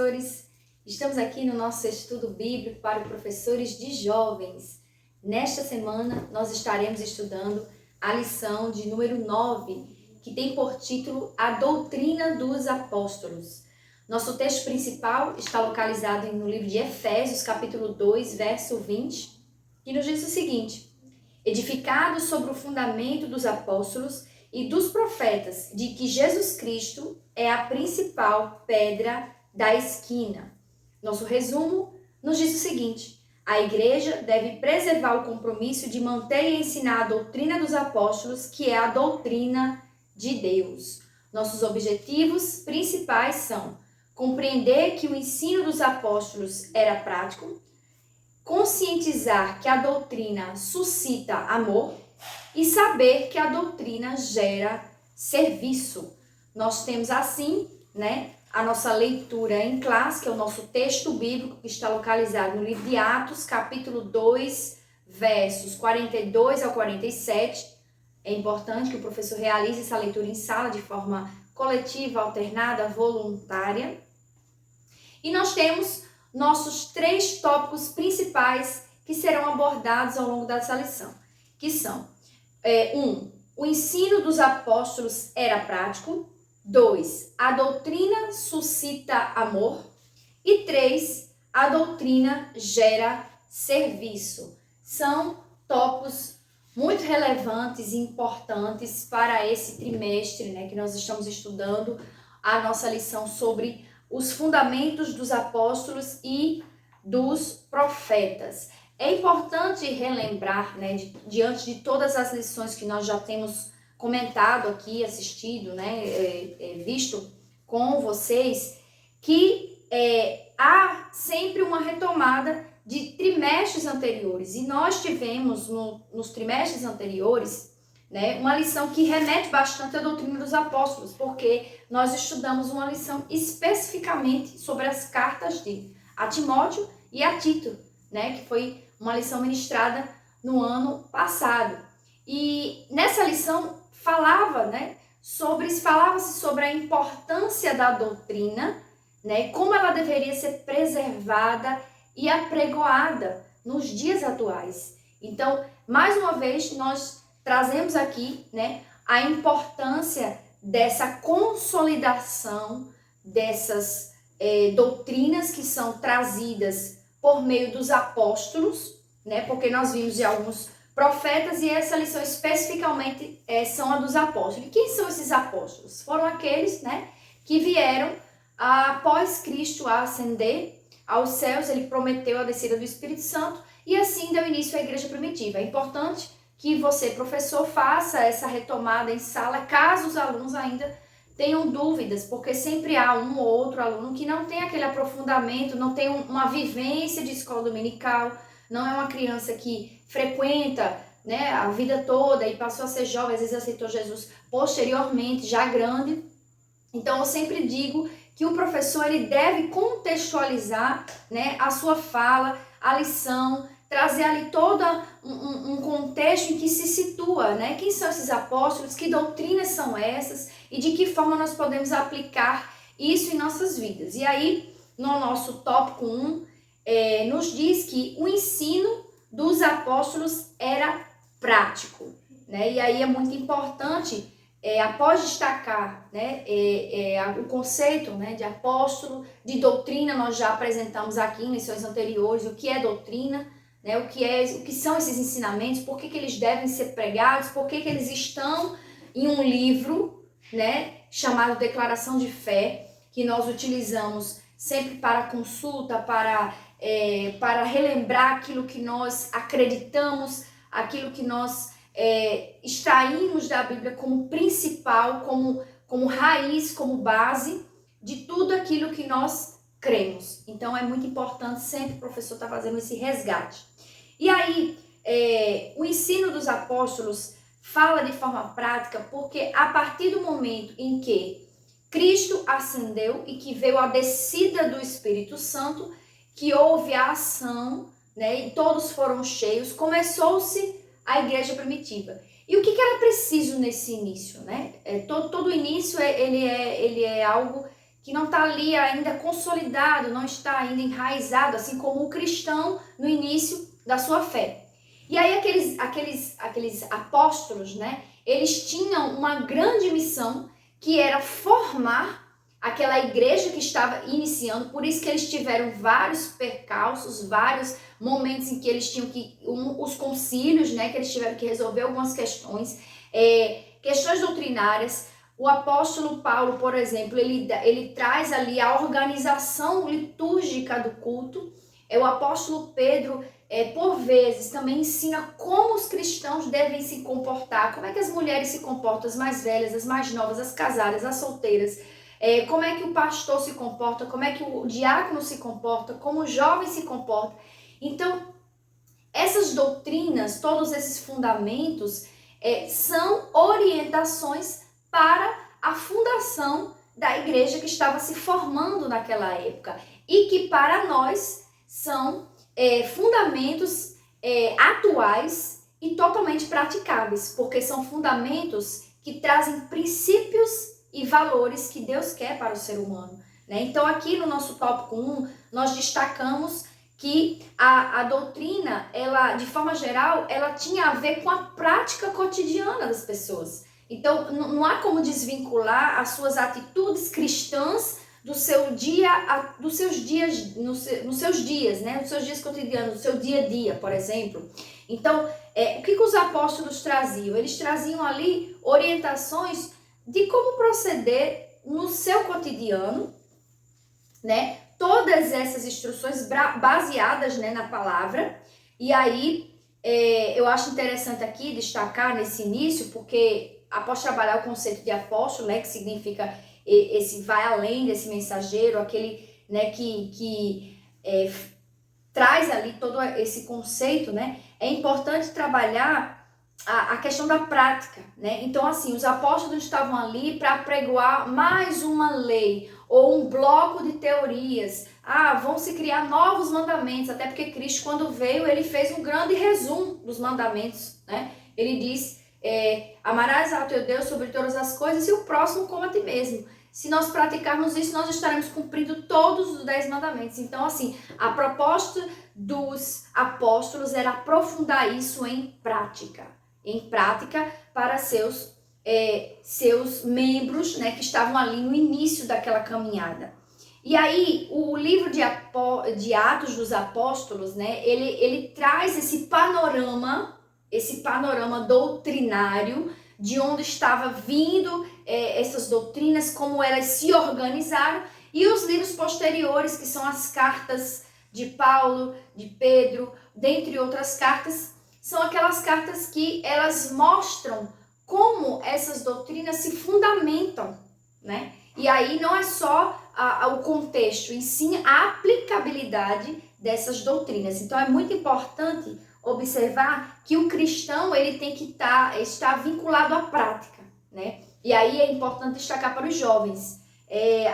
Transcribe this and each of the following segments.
professores! Estamos aqui no nosso estudo bíblico para professores de jovens. Nesta semana, nós estaremos estudando a lição de número 9, que tem por título A Doutrina dos Apóstolos. Nosso texto principal está localizado no livro de Efésios, capítulo 2, verso 20, que nos diz o seguinte: edificados sobre o fundamento dos apóstolos e dos profetas, de que Jesus Cristo é a principal pedra da esquina. Nosso resumo nos diz o seguinte: a igreja deve preservar o compromisso de manter e ensinar a doutrina dos apóstolos, que é a doutrina de Deus. Nossos objetivos principais são compreender que o ensino dos apóstolos era prático, conscientizar que a doutrina suscita amor e saber que a doutrina gera serviço. Nós temos assim, a nossa leitura em classe, que é o nosso texto bíblico, que está localizado no livro de Atos, capítulo 2, versos 42 ao 47. É importante que o professor realize essa leitura em sala de forma coletiva, alternada, voluntária. E nós temos nossos 3 tópicos principais que serão abordados ao longo dessa lição, que são 1. O ensino dos apóstolos era prático. 2. A doutrina suscita amor. E 3. A doutrina gera serviço. São tópicos muito relevantes e importantes para esse trimestre, que nós estamos estudando a nossa lição sobre os fundamentos dos apóstolos e dos profetas. É importante relembrar, diante de todas as lições que nós já temos comentado aqui, assistido, visto com vocês, que há sempre uma retomada de trimestres anteriores. E nós tivemos nos trimestres anteriores, uma lição que remete bastante à doutrina dos apóstolos, porque nós estudamos uma lição especificamente sobre as cartas de Timóteo e a Tito, que foi uma lição ministrada no ano passado. E nessa lição falava-se sobre a importância da doutrina, como ela deveria ser preservada e apregoada nos dias atuais. Então, mais uma vez, nós trazemos aqui, a importância dessa consolidação dessas doutrinas que são trazidas por meio dos apóstolos, porque nós vimos de alguns profetas e essa lição especificamente são a dos apóstolos. E quem são esses apóstolos? Foram aqueles, que vieram após Cristo ascender aos céus. Ele prometeu a descida do Espírito Santo e assim deu início à igreja primitiva. É importante que você, professor, faça essa retomada em sala, caso os alunos ainda tenham dúvidas, porque sempre há um ou outro aluno que não tem aquele aprofundamento, não tem uma vivência de escola dominical, não é uma criança que frequenta a vida toda e passou a ser jovem, às vezes aceitou Jesus posteriormente, já grande. Então eu sempre digo que o professor ele deve contextualizar a sua fala, a lição, trazer ali todo um contexto em que se situa, quem são esses apóstolos, que doutrinas são essas e de que forma nós podemos aplicar isso em nossas vidas. E aí, no nosso tópico 1, nos diz que o ensino dos apóstolos era prático, E aí é muito importante, após destacar o conceito de apóstolo, de doutrina, nós já apresentamos aqui em lições anteriores o que é doutrina, o que são esses ensinamentos, por que eles devem ser pregados, por que eles estão em um livro, chamado Declaração de Fé, que nós utilizamos sempre para consulta, para relembrar aquilo que nós acreditamos, aquilo que nós extraímos da Bíblia como principal, como raiz, como base de tudo aquilo que nós cremos. Então é muito importante sempre o professor estar fazendo esse resgate. E aí, o ensino dos apóstolos fala de forma prática, porque a partir do momento em que Cristo ascendeu e que veio a descida do Espírito Santo, que houve a ação, e todos foram cheios, começou-se a igreja primitiva. E o que era preciso nesse início? Todo início ele é algo que não está ali ainda consolidado, não está ainda enraizado, assim como o cristão no início da sua fé. E aí aqueles apóstolos, né, eles tinham uma grande missão, que era formar aquela igreja que estava iniciando. Por isso que eles tiveram vários percalços, vários momentos em que eles tinham que, os concílios, né, que eles tiveram que resolver algumas questões, questões doutrinárias. O apóstolo Paulo, por exemplo, ele traz ali a organização litúrgica do culto. O apóstolo Pedro, por vezes, também ensina como os cristãos devem se comportar, como é que as mulheres se comportam, as mais velhas, as mais novas, as casadas, as solteiras, como é que o pastor se comporta, como é que o diácono se comporta, como o jovem se comporta. Então, essas doutrinas, todos esses fundamentos, são orientações para a fundação da igreja que estava se formando naquela época e que para nós são fundamentos atuais e totalmente praticáveis, porque são fundamentos que trazem princípios e valores que Deus quer para o ser humano, né? Então aqui no nosso tópico 1, nós destacamos que a doutrina, ela, de forma geral, ela tinha a ver com a prática cotidiana das pessoas. Então, não há como desvincular as suas atitudes cristãs do seu dia, dos seus dias, nos seus dias, né? Nos seus dias cotidianos, do seu dia a dia, por exemplo. Então, o que os apóstolos traziam? Eles traziam ali orientações de como proceder no seu cotidiano, né? Todas essas instruções baseadas, né, na palavra. E aí, eu acho interessante aqui destacar nesse início, porque após trabalhar o conceito de apóstolo, né, que significa esse vai além desse mensageiro, aquele, né, que traz ali todo esse conceito, né, é importante trabalhar a questão da prática, né? Então, assim, os apóstolos estavam ali para pregoar mais uma lei ou um bloco de teorias. Vão se criar novos mandamentos, até porque Cristo, quando veio, ele fez um grande resumo dos mandamentos, né? Ele diz, amarás ao teu Deus sobre todas as coisas e o próximo como a ti mesmo. Se nós praticarmos isso, nós estaremos cumprindo todos os 10 mandamentos. Então, assim, a proposta dos apóstolos era aprofundar isso em prática para seus membros, né, que estavam ali no início daquela caminhada. E aí, o livro de Atos dos Apóstolos, né, ele traz esse panorama doutrinário de onde estava vindo essas doutrinas, como elas se organizaram, e os livros posteriores, que são as cartas de Paulo, de Pedro, dentre outras cartas, são aquelas cartas que elas mostram como essas doutrinas se fundamentam, né? E aí não é só o contexto, e sim a aplicabilidade dessas doutrinas. Então é muito importante observar que o cristão ele tem que estar vinculado à prática, né? E aí é importante destacar para os jovens.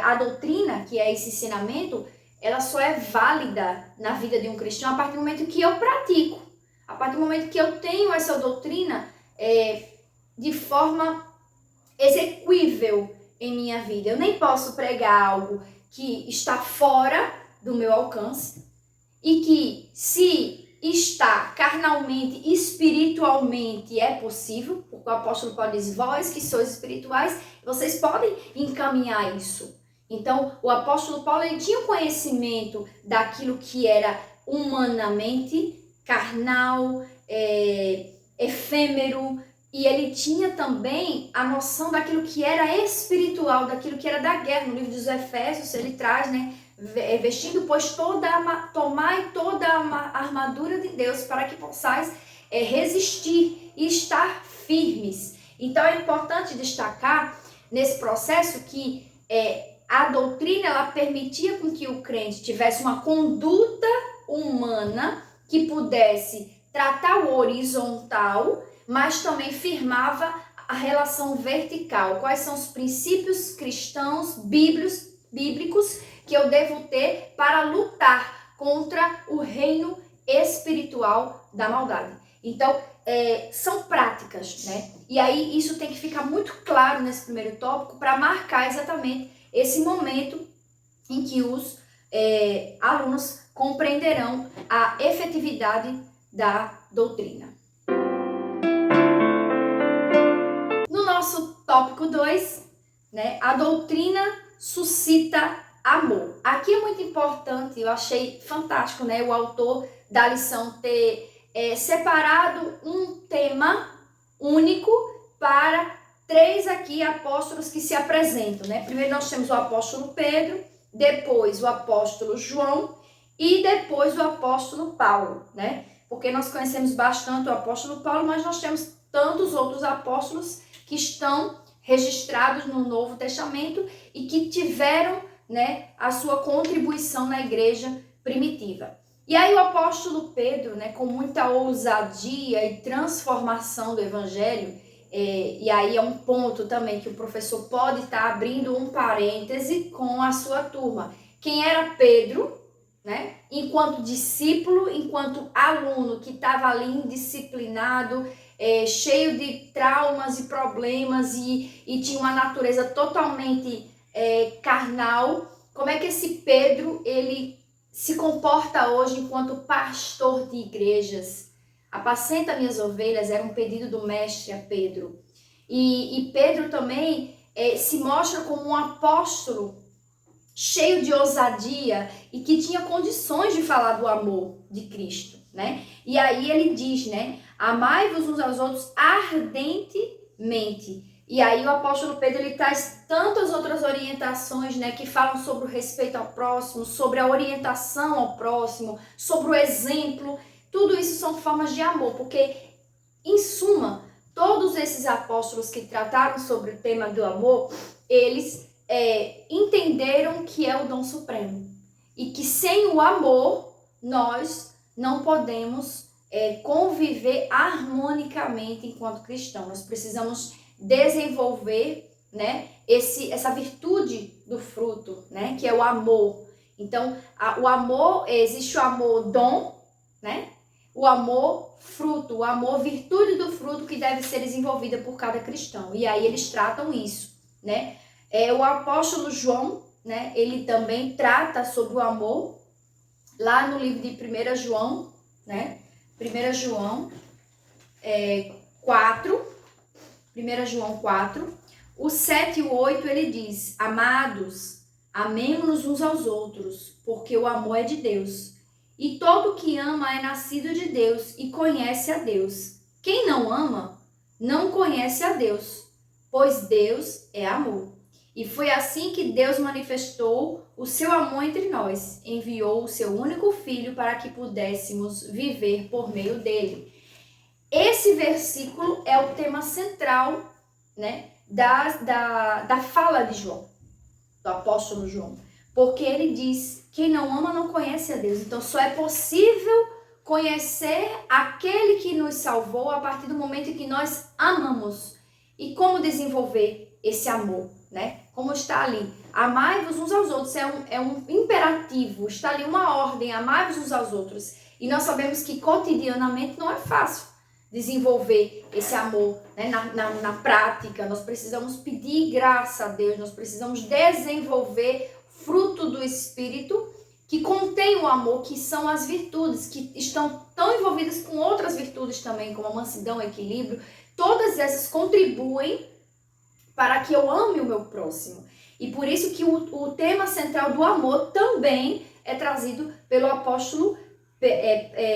A doutrina, que é esse ensinamento, ela só é válida na vida de um cristão a partir do momento que eu pratico. A partir do momento que eu tenho essa doutrina de forma execuível em minha vida. Eu nem posso pregar algo que está fora do meu alcance e que, se está carnalmente, espiritualmente, é possível, porque o apóstolo Paulo diz, vós que sois espirituais, vocês podem encaminhar isso. Então, o apóstolo Paulo ele tinha um conhecimento daquilo que era humanamente carnal, efêmero, e ele tinha também a noção daquilo que era espiritual, daquilo que era da guerra. No livro dos Efésios ele traz, né, vestindo, pois, tomai toda a armadura de Deus para que possais resistir e estar firmes. Então é importante destacar nesse processo que a doutrina ela permitia com que o crente tivesse uma conduta humana que pudesse tratar o horizontal, mas também firmava a relação vertical. Quais são os princípios cristãos, bíblicos, que eu devo ter para lutar contra o reino espiritual da maldade? Então, são práticas, né? E aí isso tem que ficar muito claro nesse primeiro tópico para marcar exatamente esse momento em que os alunos compreenderão a efetividade da doutrina. No nosso tópico 2, né, a doutrina suscita amor. Aqui é muito importante, eu achei fantástico, né, o autor da lição ter separado um tema único para 3 aqui apóstolos que se apresentam, né? Primeiro nós temos o apóstolo Pedro, depois o apóstolo João e depois o apóstolo Paulo, né? Porque nós conhecemos bastante o apóstolo Paulo, mas nós temos tantos outros apóstolos que estão registrados no Novo Testamento e que tiveram, né, a sua contribuição na igreja primitiva. E aí o apóstolo Pedro, né, com muita ousadia e transformação do evangelho, e aí é um ponto também que o professor pode estar abrindo um parêntese com a sua turma. Quem era Pedro, né, enquanto discípulo, enquanto aluno que estava ali indisciplinado, cheio de traumas e problemas e tinha uma natureza totalmente carnal, como é que esse Pedro, ele se comporta hoje enquanto pastor de igrejas? Apacenta minhas ovelhas era um pedido do mestre a Pedro. E Pedro também se mostra como um apóstolo cheio de ousadia e que tinha condições de falar do amor de Cristo, né? E aí ele diz, né? Amai-vos uns aos outros ardentemente. E aí o apóstolo Pedro, ele traz tantas outras orientações, né, que falam sobre o respeito ao próximo, sobre a orientação ao próximo, sobre o exemplo. Tudo isso são formas de amor, porque, em suma, todos esses apóstolos que trataram sobre o tema do amor, eles entenderam que é o dom supremo. E que sem o amor, nós não podemos conviver harmonicamente enquanto cristãos. Nós precisamos desenvolver, né, essa virtude do fruto, né, que é o amor. Então, o amor, existe o amor dom, né, o amor fruto, o amor virtude do fruto que deve ser desenvolvida por cada cristão. E aí eles tratam isso, né. O apóstolo João, né, ele também trata sobre o amor, lá no livro de 1 João, né, 1 João 4, 1 João 4, o 7 e o 8 ele diz: Amados, amemo-nos uns aos outros, porque o amor é de Deus. E todo que ama é nascido de Deus e conhece a Deus. Quem não ama, não conhece a Deus, pois Deus é amor. E foi assim que Deus manifestou o seu amor entre nós. Enviou o seu único filho para que pudéssemos viver por meio dele. Esse versículo é o tema central, né, da fala de João, do apóstolo João. Porque ele diz, quem não ama não conhece a Deus. Então só é possível conhecer aquele que nos salvou a partir do momento em que nós amamos. E como desenvolver esse amor, né? Como está ali, amai-vos uns aos outros, é um imperativo, está ali uma ordem, amai-vos uns aos outros. E nós sabemos que cotidianamente não é fácil desenvolver esse amor, né, na prática. Nós precisamos pedir graça a Deus, nós precisamos desenvolver fruto do Espírito que contém o amor, que são as virtudes, que estão tão envolvidas com outras virtudes também, como a mansidão, o equilíbrio. Todas essas contribuem para que eu ame o meu próximo. E por isso que o tema central do amor também é trazido pelo apóstolo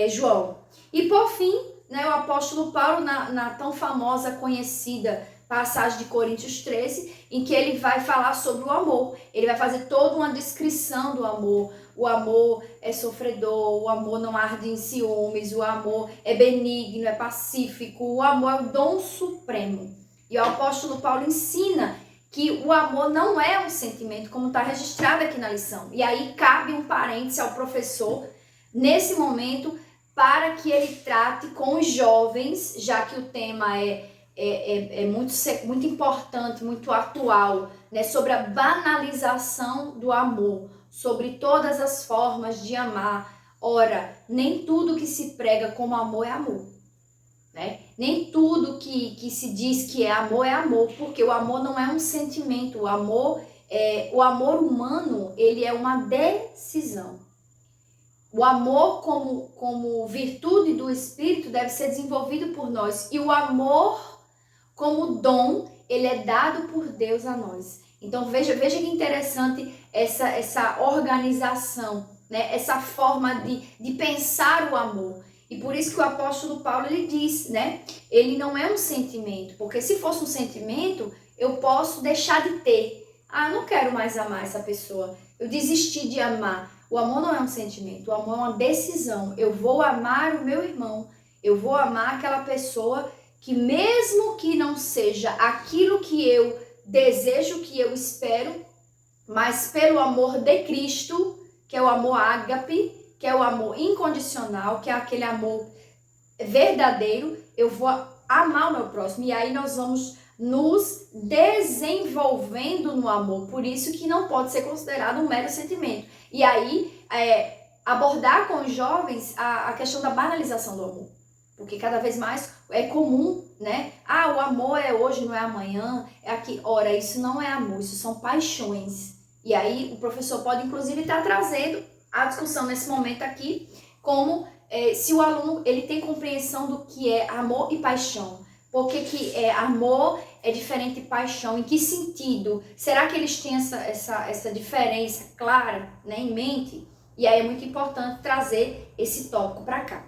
João. E por fim, né, o apóstolo Paulo, na tão famosa, conhecida passagem de Coríntios 13, em que ele vai falar sobre o amor. Ele vai fazer toda uma descrição do amor. O amor é sofredor, o amor não arde em ciúmes, o amor é benigno, é pacífico, o amor é o dom supremo. E o apóstolo Paulo ensina que o amor não é um sentimento, como está registrado aqui na lição. E aí cabe um parêntese ao professor, nesse momento, para que ele trate com os jovens, já que o tema é muito importante, muito atual, né, sobre a banalização do amor, sobre todas as formas de amar. Ora, nem tudo que se prega como amor é amor, né? Nem tudo que se diz que é amor, porque o amor não é um sentimento. O amor, o amor humano, ele é uma decisão. O amor como virtude do Espírito deve ser desenvolvido por nós. E o amor como dom, ele é dado por Deus a nós. Então veja que interessante essa organização, né? Essa forma de pensar o amor. E por isso que o apóstolo Paulo ele diz, né? Ele não é um sentimento, porque se fosse um sentimento, eu posso deixar de ter. Ah, eu não quero mais amar essa pessoa. Eu desisti de amar. O amor não é um sentimento, o amor é uma decisão. Eu vou amar o meu irmão. Eu vou amar aquela pessoa que mesmo que não seja aquilo que eu desejo, que eu espero, mas pelo amor de Cristo, que é o amor ágape, que é o amor incondicional, que é aquele amor verdadeiro, eu vou amar o meu próximo. E aí nós vamos nos desenvolvendo no amor. Por isso que não pode ser considerado um mero sentimento. E aí, abordar com os jovens a questão da banalização do amor. Porque cada vez mais é comum, né? Ah, o amor é hoje, não é amanhã, é aqui. Ora, isso não é amor, isso são paixões. E aí o professor pode, inclusive, estar trazendo a discussão nesse momento aqui, como se o aluno ele tem compreensão do que é amor e paixão. Por que amor é diferente de paixão? Em que sentido? Será que eles têm essa diferença clara, né, em mente? E aí é muito importante trazer esse tópico para cá.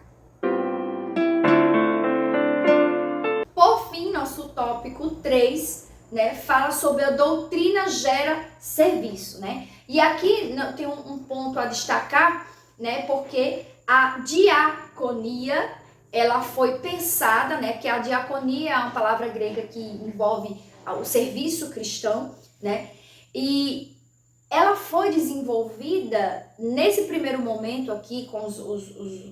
Por fim, nosso tópico 3, né, fala sobre a doutrina gera serviço, né? E aqui tem um ponto a destacar, né, porque a diaconia, ela foi pensada, né, que a diaconia é uma palavra grega que envolve o serviço cristão, né, e ela foi desenvolvida nesse primeiro momento aqui com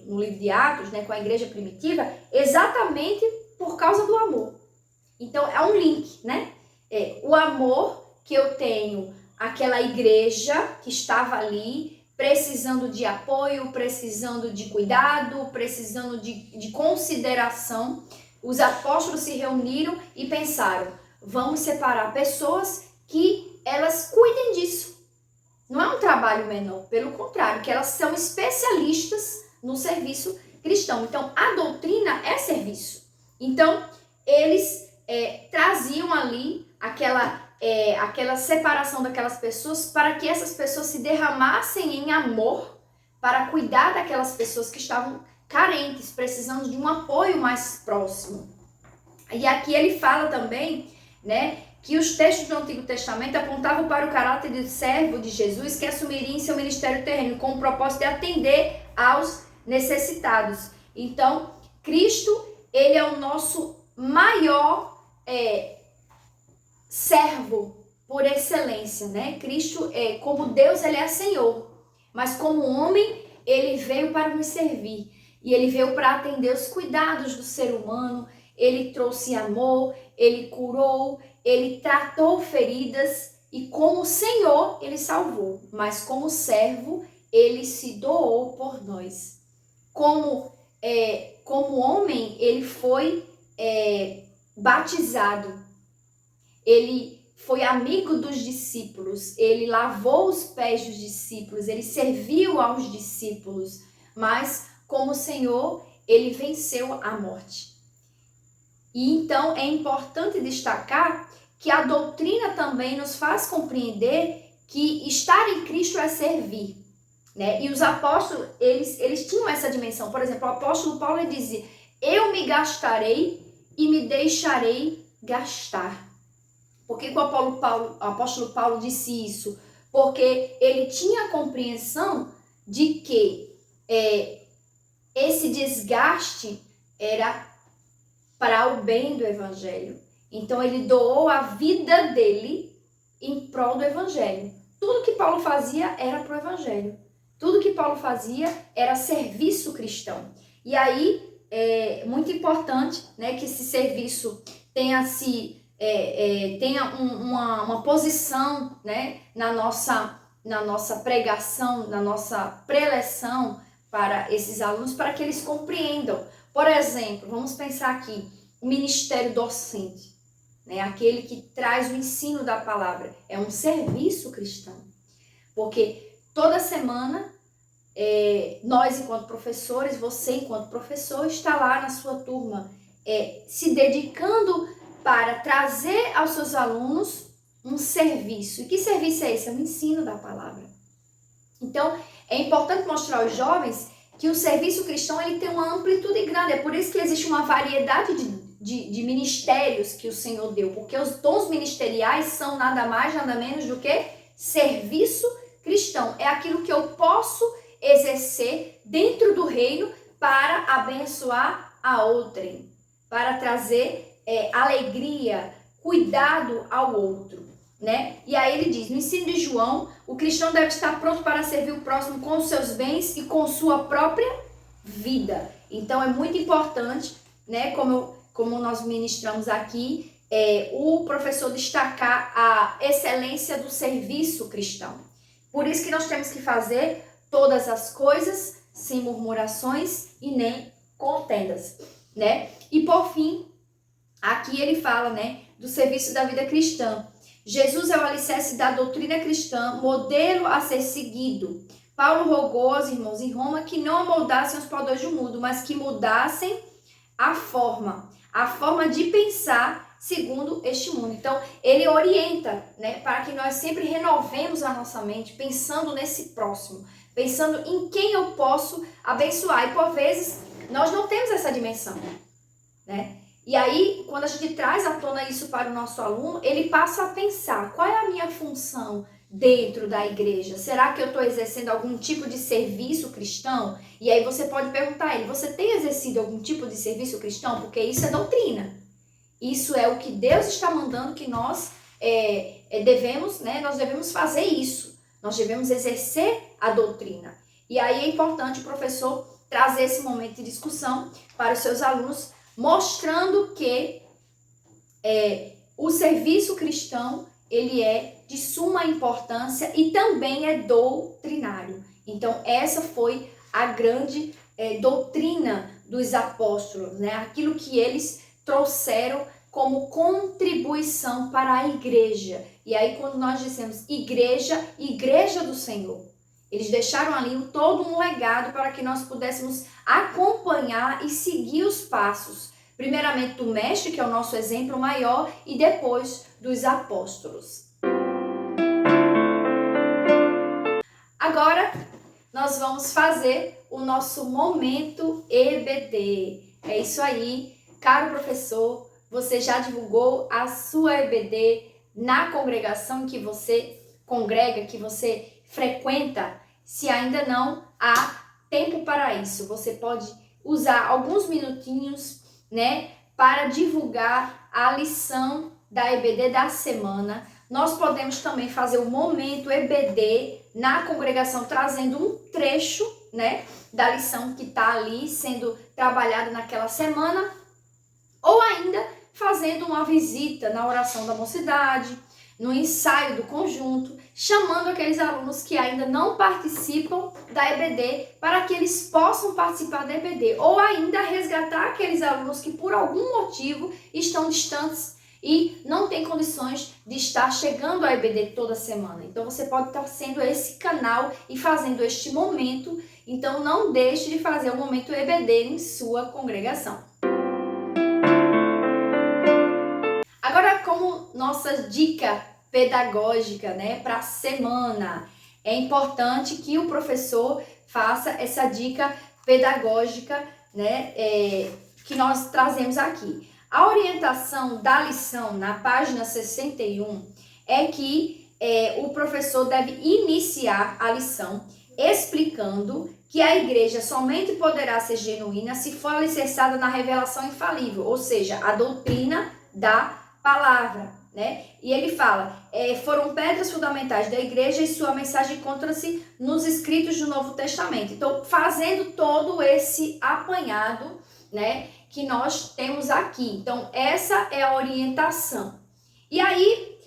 no livro de Atos, né, com a igreja primitiva, exatamente por causa do amor. Então é um link, né? O amor que eu tenho àquela igreja que estava ali, precisando de apoio, precisando de cuidado, precisando de consideração. Os apóstolos se reuniram e pensaram, vamos separar pessoas que elas cuidem disso. Não é um trabalho menor, pelo contrário, que elas são especialistas no serviço cristão. Então, a doutrina é serviço. Então, eles traziam ali aquela separação daquelas pessoas para que essas pessoas se derramassem em amor para cuidar daquelas pessoas que estavam carentes, precisando de um apoio mais próximo. E aqui ele fala também, né, que os textos do Antigo Testamento apontavam para o caráter de servo de Jesus que assumiria em seu ministério terreno com o propósito de atender aos necessitados. Então, Cristo, ele é o nosso maior servo por excelência, né? Cristo, como Deus, ele é Senhor, mas como homem, ele veio para nos servir e ele veio para atender os cuidados do ser humano. Ele trouxe amor, ele curou, ele tratou feridas e como Senhor ele salvou, mas como servo ele se doou por nós. Como homem ele foi batizado, ele foi amigo dos discípulos, ele lavou os pés dos discípulos, ele serviu aos discípulos, mas como Senhor ele venceu a morte. E então é importante destacar que a doutrina também nos faz compreender que estar em Cristo é servir, né? E os apóstolos, eles tinham essa dimensão. Por exemplo, o apóstolo Paulo dizia, eu me gastarei e me deixarei gastar. Por que o apóstolo Paulo disse isso? Porque ele tinha a compreensão de que esse desgaste era para o bem do evangelho. Então ele doou a vida dele em prol do evangelho. Tudo que Paulo fazia era para o evangelho. Tudo que Paulo fazia era serviço cristão. E aí é muito importante, né, que esse serviço tenha uma posição, né, na nossa pregação, na nossa preleção para esses alunos, para que eles compreendam. Por exemplo, vamos pensar aqui, o ministério docente, né? Aquele que traz o ensino da palavra. É um serviço cristão. Porque toda semana, nós enquanto professores, você enquanto professor, está lá na sua turma, se dedicando para trazer aos seus alunos um serviço. E que serviço é esse? É o ensino da palavra. Então, é importante mostrar aos jovens que o serviço cristão ele tem uma amplitude grande. É por isso que existe uma variedade de ministérios que o Senhor deu. Porque os dons ministeriais são nada mais, nada menos do que serviço cristão. É aquilo que eu posso exercer dentro do reino para abençoar a outrem, para trazer alegria, cuidado ao outro, né? E aí ele diz, no ensino de João, o cristão deve estar pronto para servir o próximo com os seus bens e com sua própria vida. Então é muito importante, né, como nós ministramos aqui, o professor destacar a excelência do serviço cristão. Por isso que nós temos que fazer todas as coisas sem murmurações e nem contendas, né? E por fim, aqui ele fala, né, do serviço da vida cristã. Jesus é o alicerce da doutrina cristã, modelo a ser seguido. Paulo rogou aos irmãos em Roma que não amoldassem os padrões do mundo, mas que mudassem a forma de pensar segundo este mundo. Então, ele orienta, né, para que nós sempre renovemos a nossa mente, pensando nesse próximo, pensando em quem eu posso abençoar. E por vezes, nós não temos essa dimensão, né? E aí, quando a gente traz à tona isso para o nosso aluno, ele passa a pensar, qual é a minha função dentro da igreja? Será que eu estou exercendo algum tipo de serviço cristão? E aí você pode perguntar a ele, você tem exercido algum tipo de serviço cristão? Porque isso é doutrina. Isso é o que Deus está mandando que nós devemos, né? Nós devemos fazer isso. Nós devemos exercer a doutrina. E aí é importante o professor trazer esse momento de discussão para os seus alunos, mostrando que o serviço cristão ele é de suma importância e também é doutrinário. Então, essa foi a grande doutrina dos apóstolos, né? Aquilo que eles trouxeram como contribuição para a igreja. E aí, quando nós dissemos igreja, igreja do Senhor, eles deixaram ali todo um legado para que nós pudéssemos acompanhar e seguir os passos, primeiramente do mestre, que é o nosso exemplo maior, e depois dos apóstolos. Agora, nós vamos fazer o nosso momento EBD. É isso aí, caro professor, você já divulgou a sua EBD na congregação que você congrega, que você frequenta? Se ainda não, há tempo para isso. Você pode usar alguns minutinhos, né, para divulgar a lição da EBD da semana. Nós podemos também fazer o momento EBD na congregação, trazendo um trecho, né, da lição que está ali sendo trabalhada naquela semana, ou ainda fazendo uma visita na oração da mocidade, no ensaio do conjunto, chamando aqueles alunos que ainda não participam da EBD para que eles possam participar da EBD, ou ainda resgatar aqueles alunos que por algum motivo estão distantes e não têm condições de estar chegando à EBD toda semana. Então você pode estar sendo esse canal e fazendo este momento, então não deixe de fazer o momento EBD em sua congregação. Agora, como nossa dica pedagógica, né, para a semana, é importante que o professor faça essa dica pedagógica, né, que nós trazemos aqui. A orientação da lição na página 61 é que o professor deve iniciar a lição explicando que a igreja somente poderá ser genuína se for alicerçada na revelação infalível, ou seja, a doutrina da palavra, né? E ele fala, foram pedras fundamentais da igreja e sua mensagem encontra-se nos escritos do Novo Testamento. Então, fazendo todo esse apanhado, né, que nós temos aqui. Então, essa é a orientação. E aí,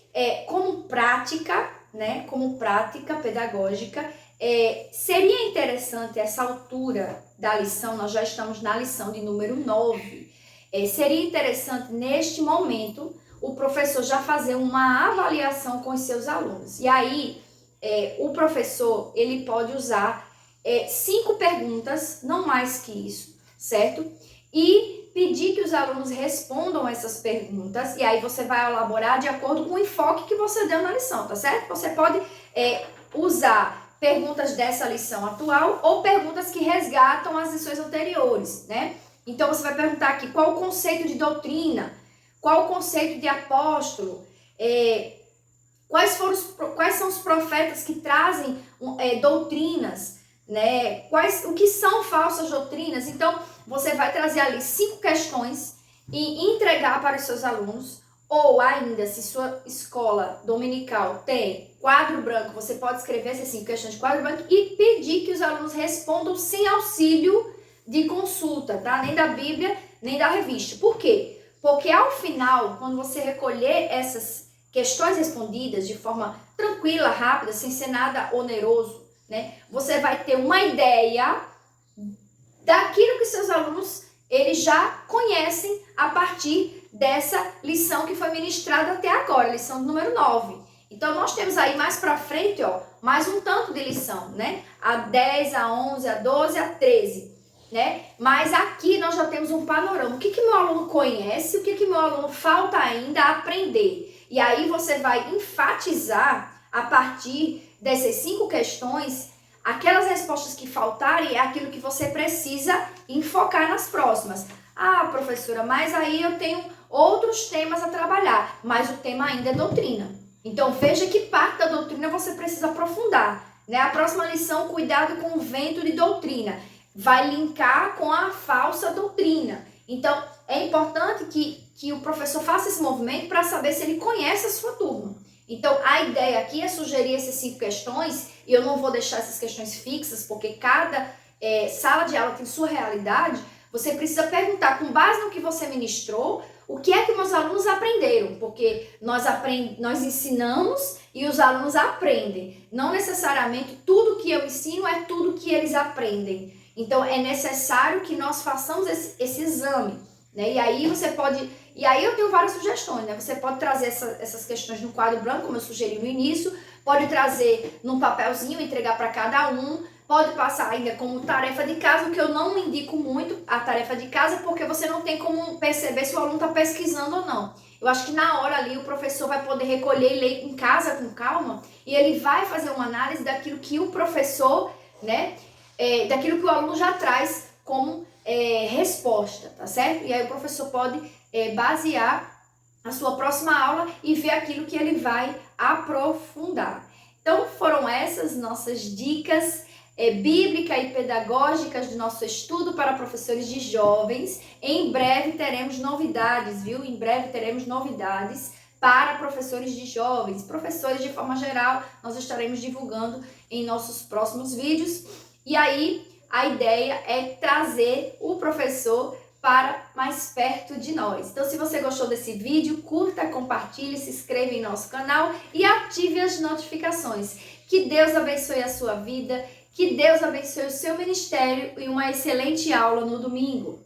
como prática, né, como prática pedagógica, seria interessante essa altura da lição, nós já estamos na lição de número 9, seria interessante neste momento o professor já fazer uma avaliação com os seus alunos. E aí, o professor, ele pode usar 5 perguntas, não mais que isso, certo? E pedir que os alunos respondam essas perguntas, e aí você vai elaborar de acordo com o enfoque que você deu na lição, tá certo? Você pode usar perguntas dessa lição atual ou perguntas que resgatam as lições anteriores, né? Então você vai perguntar aqui qual o conceito de doutrina, qual o conceito de apóstolo, quais são os profetas que trazem doutrinas, né? O que são falsas doutrinas? Então, você vai trazer ali 5 questões e entregar para os seus alunos, ou ainda, se sua escola dominical tem quadro branco, você pode escrever essas 5 questões de quadro branco e pedir que os alunos respondam sem auxílio de consulta, tá? Nem da Bíblia, nem da revista. Por quê? Porque ao final, quando você recolher essas questões respondidas de forma tranquila, rápida, sem ser nada oneroso, né? Você vai ter uma ideia daquilo que seus alunos eles já conhecem a partir dessa lição que foi ministrada até agora, lição número 9. Então, nós temos aí mais para frente, mais um tanto de lição, né? A 10, a 11, a 12, a 13, né? Mas aqui nós já temos um panorama. O que meu aluno conhece, o que meu aluno falta ainda aprender. E aí você vai enfatizar, a partir dessas 5 questões, aquelas respostas que faltarem é aquilo que você precisa enfocar nas próximas. Ah, professora, mas aí eu tenho outros temas a trabalhar, mas o tema ainda é doutrina. Então, veja que parte da doutrina você precisa aprofundar, né? A próxima lição, cuidado com o vento de doutrina, vai linkar com a falsa doutrina. Então, é importante que o professor faça esse movimento para saber se ele conhece a sua turma. Então, a ideia aqui é sugerir essas 5 questões, e eu não vou deixar essas questões fixas, porque cada sala de aula tem sua realidade. Você precisa perguntar, com base no que você ministrou, o que é que meus alunos aprenderam, porque nós ensinamos e os alunos aprendem. Não necessariamente tudo que eu ensino é tudo que eles aprendem. Então, é necessário que nós façamos esse exame, né? E aí eu tenho várias sugestões, né? Você pode trazer essas questões no quadro branco, como eu sugeri no início, pode trazer num papelzinho, entregar para cada um, pode passar ainda como tarefa de casa, o que eu não indico muito a tarefa de casa, porque você não tem como perceber se o aluno está pesquisando ou não. Eu acho que na hora ali o professor vai poder recolher e ler em casa com calma, e ele vai fazer uma análise daquilo que o professor, né, daquilo que o aluno já traz como resposta, tá certo? E aí o professor pode basear a sua próxima aula e ver aquilo que ele vai aprofundar. Então, foram essas nossas dicas bíblicas e pedagógicas do nosso estudo para professores de jovens. Em breve teremos novidades, viu? Em breve teremos novidades para professores de jovens, professores de forma geral, nós estaremos divulgando em nossos próximos vídeos. E aí, a ideia é trazer o professor para mais perto de nós. Então, se você gostou desse vídeo, curta, compartilhe, se inscreva em nosso canal e ative as notificações. Que Deus abençoe a sua vida, que Deus abençoe o seu ministério e uma excelente aula no domingo.